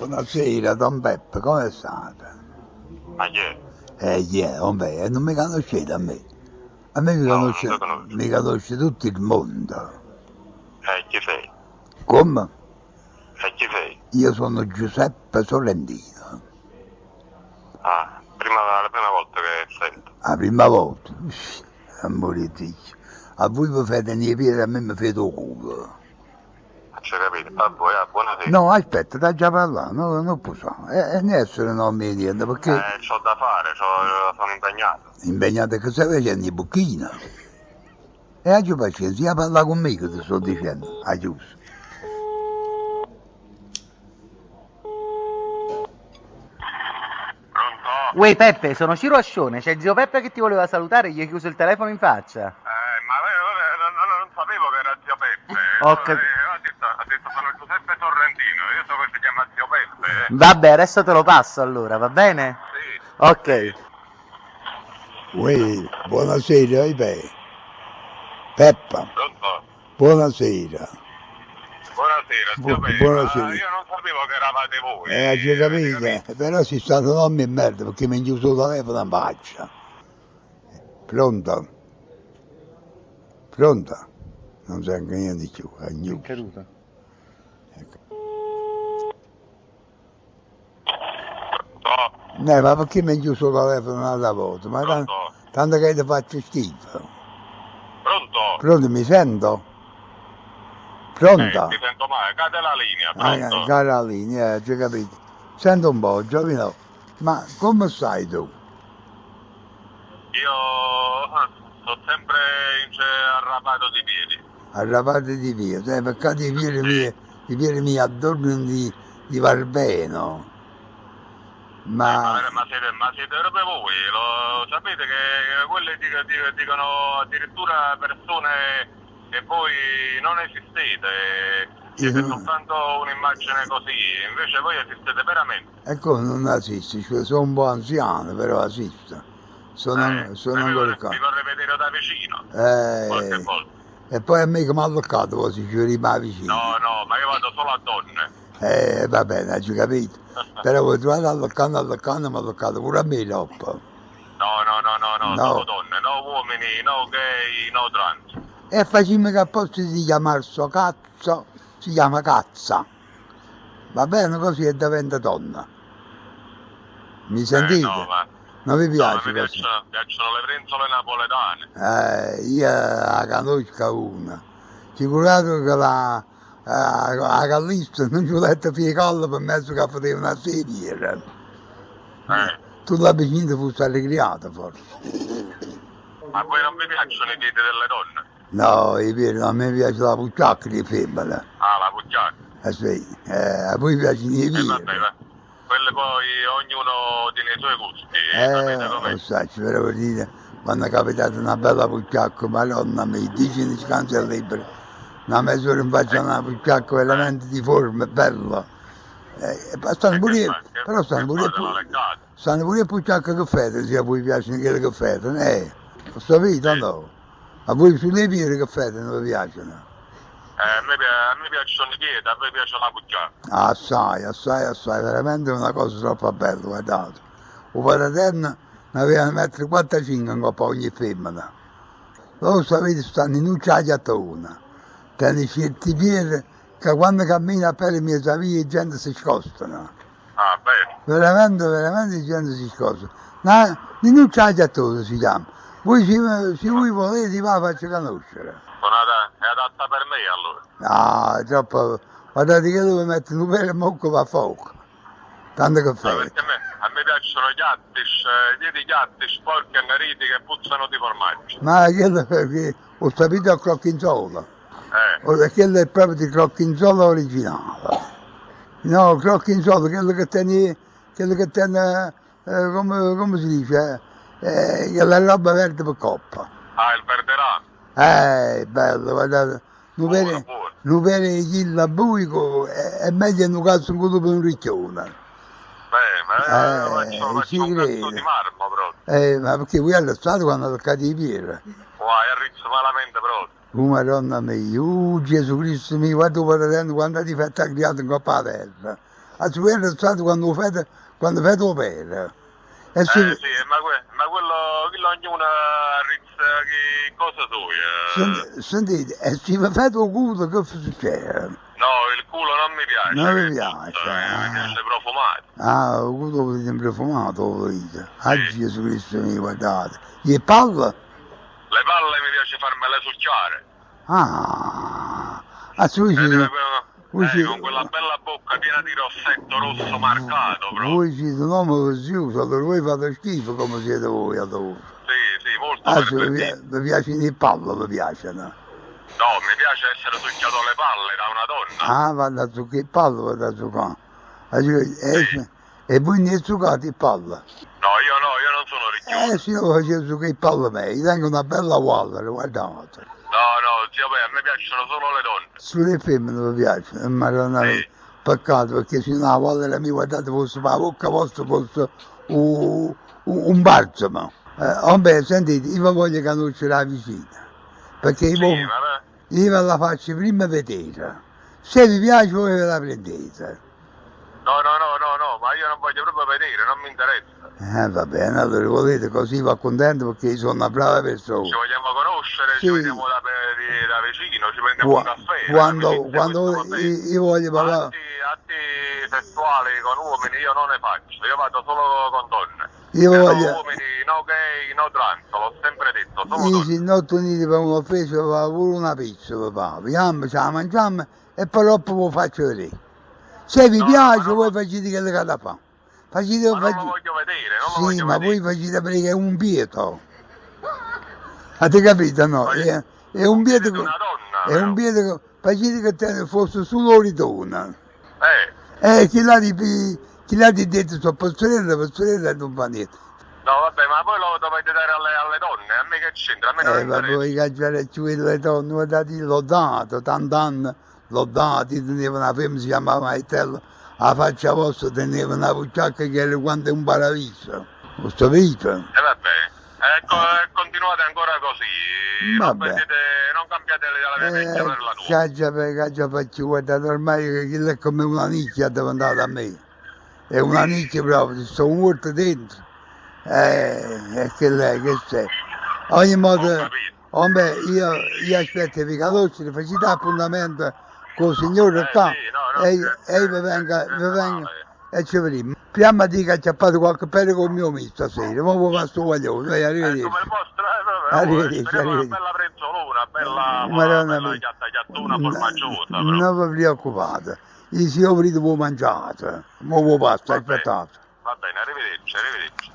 Buonasera, Don Peppe, come state? Ma chi è? Vabbè, non mi conoscete a me. A me No, non ti conosco. mi conosce tutto il mondo. Chi sei? Come? Chi sei? Io sono Giuseppe Sorrentino. Ah, la prima volta che sento. La prima volta. Amore Dio. A voi vi fate i piedi, a me mi fate il culo. Non ci capite? Buonasera. No, aspetta, da già parlare, no, non posso. Ne essere non mi niente, perché C'ho da fare, sono impegnato. impegnato che stai facendo i bucchino. E oggi pazienza, io parla con me che ti sto dicendo, a giusto. Pronto? Uè Peppe, sono Ciro Ascione, c'è zio Peppe che ti voleva salutare e gli hai chiuso il telefono in faccia. Ma non sapevo che era zio Peppe. Ha detto sono Giuseppe Sorrentino, io so che si chiama zio Peppe. Vabbè, adesso te lo passo allora, va bene? Sì. Ok. Uè, buonasera, Peppa, Pronto? buonasera. Buonasera, zio Peppe. Buonasera. Io non sapevo che eravate voi. Ci capite? Però si stato nome in merda perché mi ha chiuso il telefono in faccia. Pronto? Pronto? Non sa anche niente di più, è chiuso. caduto. Ma perché mi ha chiuso il telefono un'altra volta? Ma tanto che ti faccio schifo. Pronto? Pronto, mi sento? Pronto? Ti sento male, cade la linea, pronto? Cara linea, ci capito. Sento un po', Giovino, ma come stai tu? Io sto sempre arrabbiato di piedi. Arrabbiato di via, sai, perché i piedi mi addornano di Barbeno. Ma siete proprio voi, lo sapete che quelle dicono addirittura persone che voi non esistete, siete soltanto un'immagine così, invece voi esistete veramente. Ecco, non esiste, cioè, sono un po' anziano, però esiste. Sono ancora qua. Vi vorrei vedere da vicino, qualche volta. E poi a me che mi ha toccato così, ci rimane vicino. No, ma io vado solo a donne. Va bene, hai capito? Però voi trovate all'occano, mi ha toccato pure a me dopo. No, solo donne, no uomini, no gay, no trans. E facciamo che a posto di chiamare sto cazzo, si chiama cazza. Va bene, così e diventa donna. Mi sentite? Non vi piace mi così? piacciono le brenzole napoletane. Io la conosco una. Figurato che la Callista non ci ho detto fiecollo per mezzo che faceva una serie. Tu la vicina fosse allegriata forse. Ma a voi non vi piacciono i piedi delle donne? No, i piedi, a me piace la pucciacca di femmina. Ah, la pucciacca? Sì, a voi piacciono i piedi. Quelle poi ognuno tiene i suoi gusti, lo sai, ci volevo dire, quando è capitata una bella pucciacca, madonna mia, 10 scanse libere, una mezz'ora in faccia una pucciacca veramente di forma, bella. Stanno pure le pucciacche che fate, se a voi piacciono quelle che fate, ho capito, no? A voi sulle piede che fate non vi piacciono? A me piacciono i piedi, a me piace la pucciacca. Assai, veramente una cosa troppo bella, guardate. Un paraterno ne aveva 1,45 m in coppa ogni femmina. Loro sapete, stanno in un ciagliatona, tengono certi piedi che quando cammina a pelle mia savia la gente si scostano. Ah, bene. Veramente la gente si scosta. In un ciagliatona si chiama. Voi se voi volete vi la faccio conoscere. È adatta per me allora? È troppo. Guardate che dove mettere un pelo e mocco va a fuoco. Tanto che fai. A me piacciono gli attish, piedi gatti, sporchi, anneriti che puzzano di formaggio. Ma quello che ho sapito al crocchingolo. Quello è proprio di crocchingolo originale. No, crocchingolo, quello che tiene, come si dice, la roba verde per coppa. Ah, il verderame. Bello, guardate. Non vede chi la buico è meglio in un caso in cui per un ricchione. Faccio un cazzo di marmo proprio. Ma perché voi allo stato quando toccate i piedi? Arrizzo malamente proprio. Madonna mia, Gesù Cristo mio, quando ti fai creato in coppa a terra. a supermercato quando fate opera. E Sì, ma quello ognuno rizza che cosa sua. Sentite, e se vi fate un culo che succede? No, il culo non mi piace. Non mi che piace, tutto, mi piace profumato. Ah, il culo volete profumato, lo volete. Ah, Sì. Gesù Cristo, mi guardate. E palla? Le palle mi piace farmele succhiare. Con quella bella bocca piena di rossetto rosso marcato proprio. Voi siete un uomo così, allora voi fate schifo come siete voi allora. Sì, molto perfettino. Vi piacciono i pallo, vi piacciono? No, mi piace essere succhiato le palle da una donna. Ah, vado a zuccare il pallo, vado a zuccare. E voi ne zuccate il pallo? No, io non sono ricchiuso. Se io facevo zuccare il pallo me, gli tengo una bella waller, guardate. No, zio, a me piacciono solo le donne. Sulle femmine mi piace, ma non è Sì. peccato perché se no la waller mi guardate fosse la bocca vostra fosse un balsamo. Vabbè, sentite, io voglio conoscere la vicina, perché io ve la faccio prima vedere. Se vi piace voi ve la prendete. No, ma io non voglio proprio vedere, non mi interessa. Va bene, allora volete così va contento perché io sono una brava persona. Ci vogliamo conoscere, Sì. ci vediamo da vicino, ci prendiamo un caffè. Quando io voglio parlare. Atti sessuali con uomini io non ne faccio, io vado solo con donne. Io voglio. Uomini, no gay, no trans, l'ho sempre detto, solo Io donne. se non uniti per un'offesa va pure una pizza, papà. Vediamo, ce la mangiamo e poi dopo vi faccio vedere. Se vi piace voi facete che le cade fa. Ma non lo voglio vedere, non lo voglio sì, ma vedere. voi facete perché è un bieto. Avete capito, no? È un bieto. Siete una donna, È un bieto che facete che te fosse solo ritona. Chi l'ha di detto sono pastorella e non fa niente. No, vabbè, ma voi lo dovete dare alle donne, a me che c'entra, a me non Ma interessa. voi cacciare giù le donne, l'ho dato, tant'anni, l'ho dato, teneva una femmina, si chiamava Maitello, la faccia vostra teneva una pucciacca che era quanto un paradiso. Lo sapete? Vabbè, continuate ancora così, non cambiate la vecchia per la nuova. Caccia faccio, guardate, ormai che è come una nicchia deve andare da me. È una nicchia proprio, ci sto morto dentro. È che lei, che sei. Ogni modo, io aspetto che vi conoscere, facete appuntamento con il signore qua e vi venga e ci vediamo. Prima di che ha fatto qualche pelle con il mio misto stasera, ma vi passo guaglione, arrivederci. Come il vostro, arrivederci. Una bella prezzolona, bella chiattuna formaggiosa. Non vi preoccupate, io se ho avuto voi mangiate, ma vi passo, aspettate. Va bene, arrivederci.